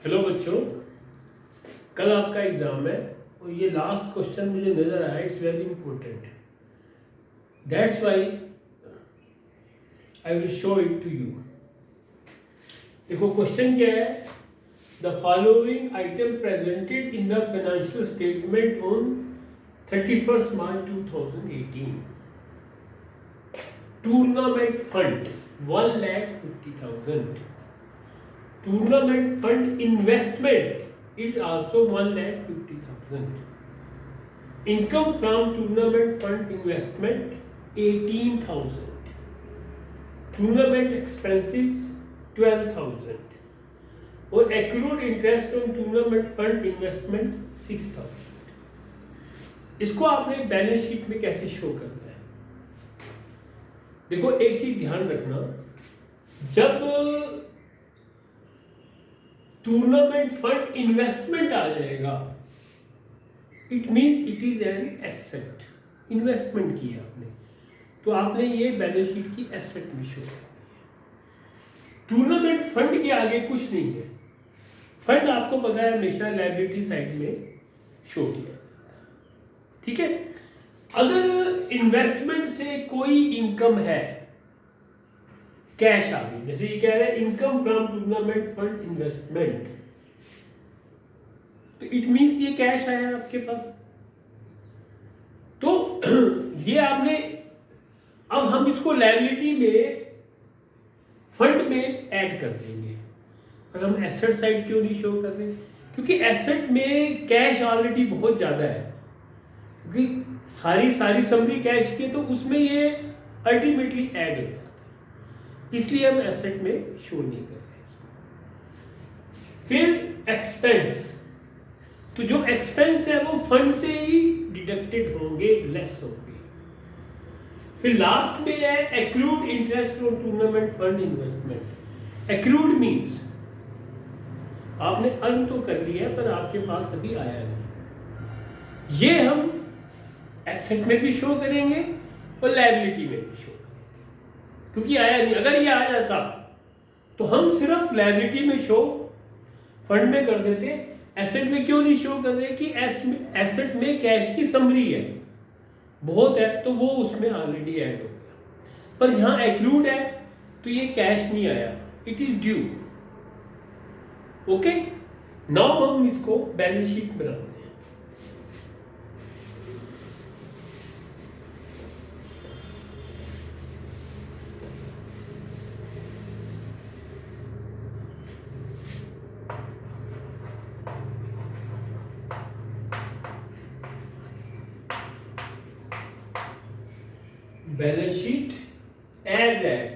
Hello बच्चों, कल आपका एग्जाम है और ये लास्ट क्वेश्चन मुझे नजर आया, it's very important, that's why I will show it to you. देखो क्वेश्चन क्या है, the following item presented in the financial statement on 31st March 2018। Tournament fund 1,50,000, tournament fund investment is also 1,50,000. Income from tournament fund investment 18,000. Tournament expenses 12,000. और accrued interest on tournament fund investment 6,000. इसको आपने balance sheet में कैसे show करना है? देखो एक चीज ध्यान रखना, जब टूर्नामेंट फंड इन्वेस्टमेंट आ जाएगा, it means it is an asset, investment किया आपने, तो आपने ये बैलेंस शीट की एसेट में शो करनी है। टूर्नामेंट फंड के आगे कुछ नहीं है, फंड आपको पता है हमेशा लायबिलिटी साइड में शो किया, ठीक है। अगर इन्वेस्टमेंट से कोई इनकम है, कैश आ गई, जैसे ये कह रहे हैं income from tournament fund investment, तो इट मींस ये कैश आया आपके पास, तो ये आपने, अब हम इसको लायबिलिटी में फंड में ऐड कर देंगे। और हम एसेट साइड क्यों नहीं शो कर रहे? क्योंकि एसेट में कैश ऑलरेडी बहुत ज्यादा है, क्योंकि सारी समरी कैश की, तो उसमें ये अल्टीमेटली ऐड हो जाता है, इसलिए हम एसेट में शो नहीं कर रहे। फिर एक्सपेंस, तो जो एक्सपेंस है वो फंड से ही डिडक्टेड होंगे, लेस होंगे। फिर लास्ट में है accrued interest on tournament fund investment. Accrued means आपने अर्न तो कर लिया पर आपके पास अभी आया नहीं, ये हम एसेट में भी शो करेंगे और लायबिलिटी में भी शो, क्योंकि आया नहीं। अगर ये आ जाता तो हम सिर्फ लायबिलिटी में शो, फंड में कर देते, एसेट में क्यों नहीं शो कर रहे? कि एसेट में कैश की समरी है, बहुत है, तो वो उसमें ऑलरेडी ऐड हो गया। पर यहां एक्रूड है तो ये कैश नहीं आया, it is due. Okay, now हम इसको बैलेंस शीट बनाते हैं। Balance sheet as at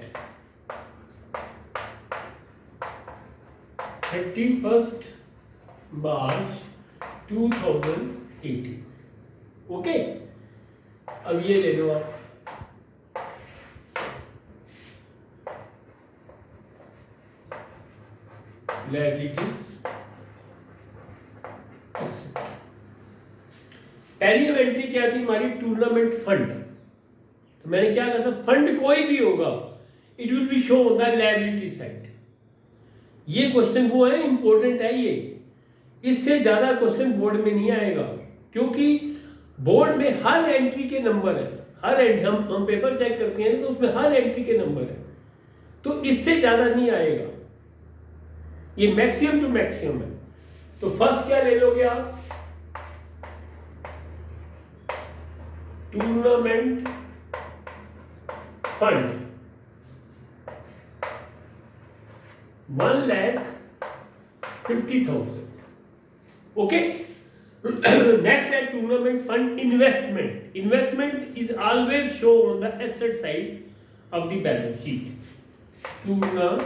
31st March 2018। Okay, अब ये ले लो आप, लायबिलिटीज। पहली एंट्री क्या थी हमारी? Tournament fund. तो मैंने क्या कहा था, फंड कोई भी होगा, it will be show on the liability side. ये क्वेश्चन वो है, इंपॉर्टेंट है ये, इससे ज्यादा क्वेश्चन बोर्ड में नहीं आएगा, क्योंकि बोर्ड में हर एंट्री के नंबर है, हर एंट्री हम पेपर चेक करते हैं तो उसमें हर एंट्री के नंबर है, तो इससे ज्यादा नहीं आएगा, ये मैक्सिमम टू मैक्सिमम है। तो फर्स्ट क्या ले लोगे आप? Tournament fund 1,50,000। ओके, नेक्स्ट है tournament fund investment. Investment is always show on the asset side of the balance sheet. Tournament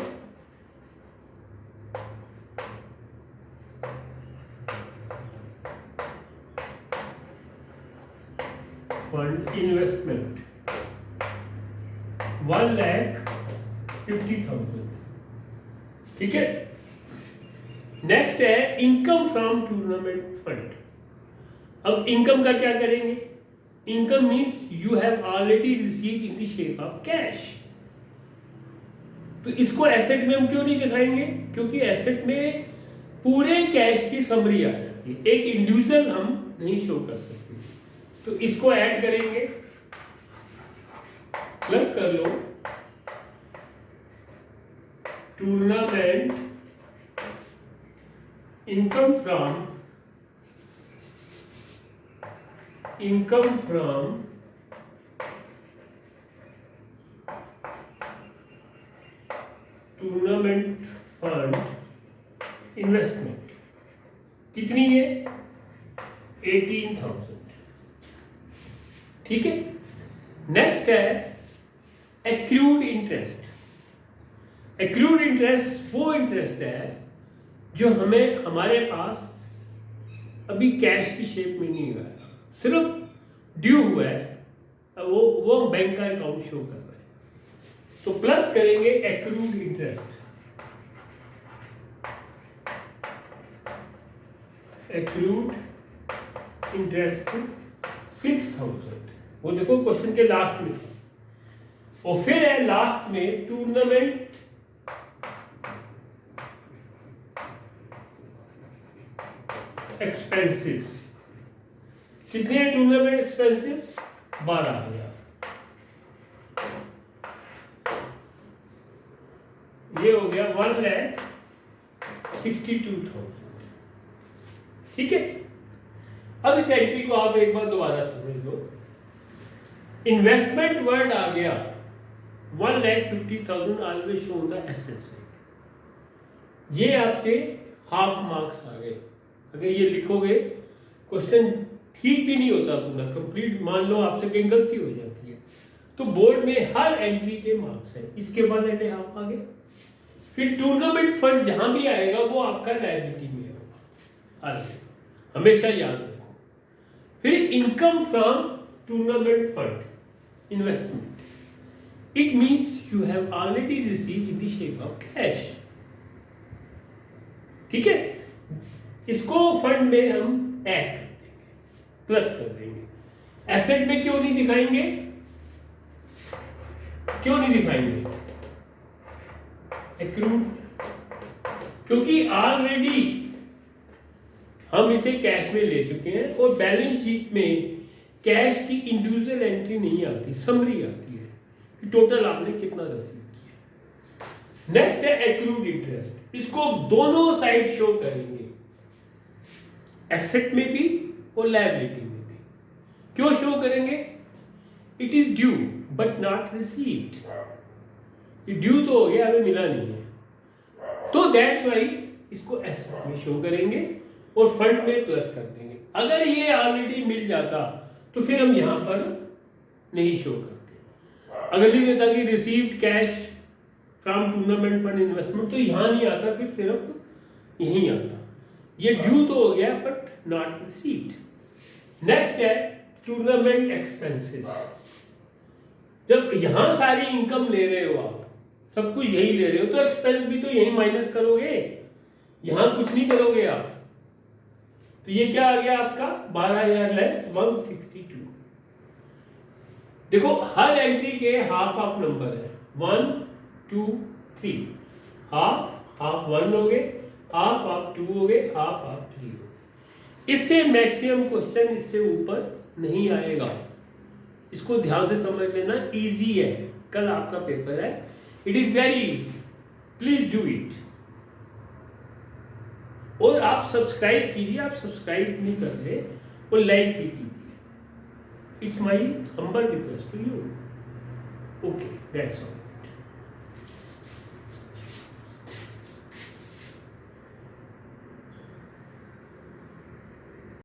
fund investment 1,50,000, ठीक है। नेक्स्ट है इनकम फ्रॉम टूर्नामेंट फंड। अब इनकम का क्या करेंगे? Income means you have already received in the shape of cash. तो इसको asset में हम क्यों नहीं दिखाएंगे? क्योंकि एसेट में पूरे कैश की समरी आ जाती है, एक इंडिविजुअल हम नहीं शो कर सकते। तो इसको ऐड करेंगे, प्लस कर लो, tournament income from tournament fund investment कितनी है? 18,000। ठीक है। नेक्स्ट है एक्रूड इंटरेस्ट। एक्रूड इंटरेस्ट वो इंटरेस्ट है जो हमें हमारे पास अभी कैश की शेप में नहीं हुआ है, सिर्फ ड्यू हुआ है, वो बैंक का अकाउंट शो कर रहा है। तो प्लस करेंगे एक्रूड इंटरेस्ट, एक्रूड इंटरेस्ट 6,000। वो देखो क्वेश्चन के लास्ट में था। और फिर है लास्ट में टूर्नामेंट एक्सपेंसेस। कितने हैं टूर्नामेंट एक्सपेंसेस? 12,000। ये हो गया 1,62,000। ठीक है। अब इस एंट्री को आप एक बार दोबारा समझ लो। इन्वेस्टमेंट वर्ड आ गया, 1,50,000 always show the asset side. ये आपके हाफ मार्क्स आ गए। अगर ये लिखोगे, क्वेश्चन ठीक भी नहीं होता पूरा कंप्लीट, मान लो आपसे कहीं गलती हो जाती है, तो बोर्ड में हर एंट्री के मार्क्स है। इसके बाद एंट्री हाफ आ गए। फिर टूर्नामेंट फंड जहां भी आएगा वो आपका लायबिलिटी में होगा, हमेशा याद रखो। फिर income from tournament fund investment, it means you have already receive in the shape of cash. ठीक है। इसको फंड में हम ऐड कर देंगे, प्लस कर देंगे। एसेट में क्यों नहीं दिखाएंगे? क्यों नहीं दिखाएंगे? एक्रूड, क्योंकि ऑलरेडी हम इसे कैश में ले चुके हैं और बैलेंस शीट में कैश की इंडिविजुअल एंट्री नहीं आती, समरी आती है कि टोटल आपने कितना रिसीव किया। नेक्स्ट है एक्रूड इंटरेस्ट। इसको दोनों साइड शो करेंगे, एसेट में भी और लायबिलिटी में भी। क्यों शो करेंगे? It is due but not received. Due तो हो गया, हमें मिला नहीं है, तो दैट्स वाई इसको एसेट में शो करेंगे और फंड में प्लस कर देंगे। अगर ये ऑलरेडी मिल जाता तो फिर हम यहां पर नहीं शो करते। अगर लिख देता कि received cash from tournament fund investment, तो यहां नहीं आता, फिर सिर्फ यहीं आता। ये ड्यू तो हो गया बट नॉट रिसीव्ड। नेक्स्ट है टूर्नामेंट एक्सपेंसेस। जब यहां सारी इनकम ले रहे हो, आप सब कुछ यही ले रहे हो, तो एक्सपेंस भी तो यही माइनस करोगे, यहां कुछ नहीं करोगे आप। तो ये क्या आ गया आपका? 12,000 लेस 162। देखो हर एंट्री के हाफ हाफ नंबर है, 1 2 3। हाफ हाफ 1 हो गए, हाफ हाफ 2 हो गए, हाफ हाफ 3 हो गए। इससे मैक्सिमम क्वेश्चन इससे ऊपर नहीं आएगा। इसको ध्यान से समझ लेना, इजी है, कल आपका पेपर है। It is very easy, please do it. और आप सब्सक्राइब कीजिए, आप सब्सक्राइब नहीं कर रहे, और लाइक भी कीजिए। It's my humble request to you. Okay, that's all.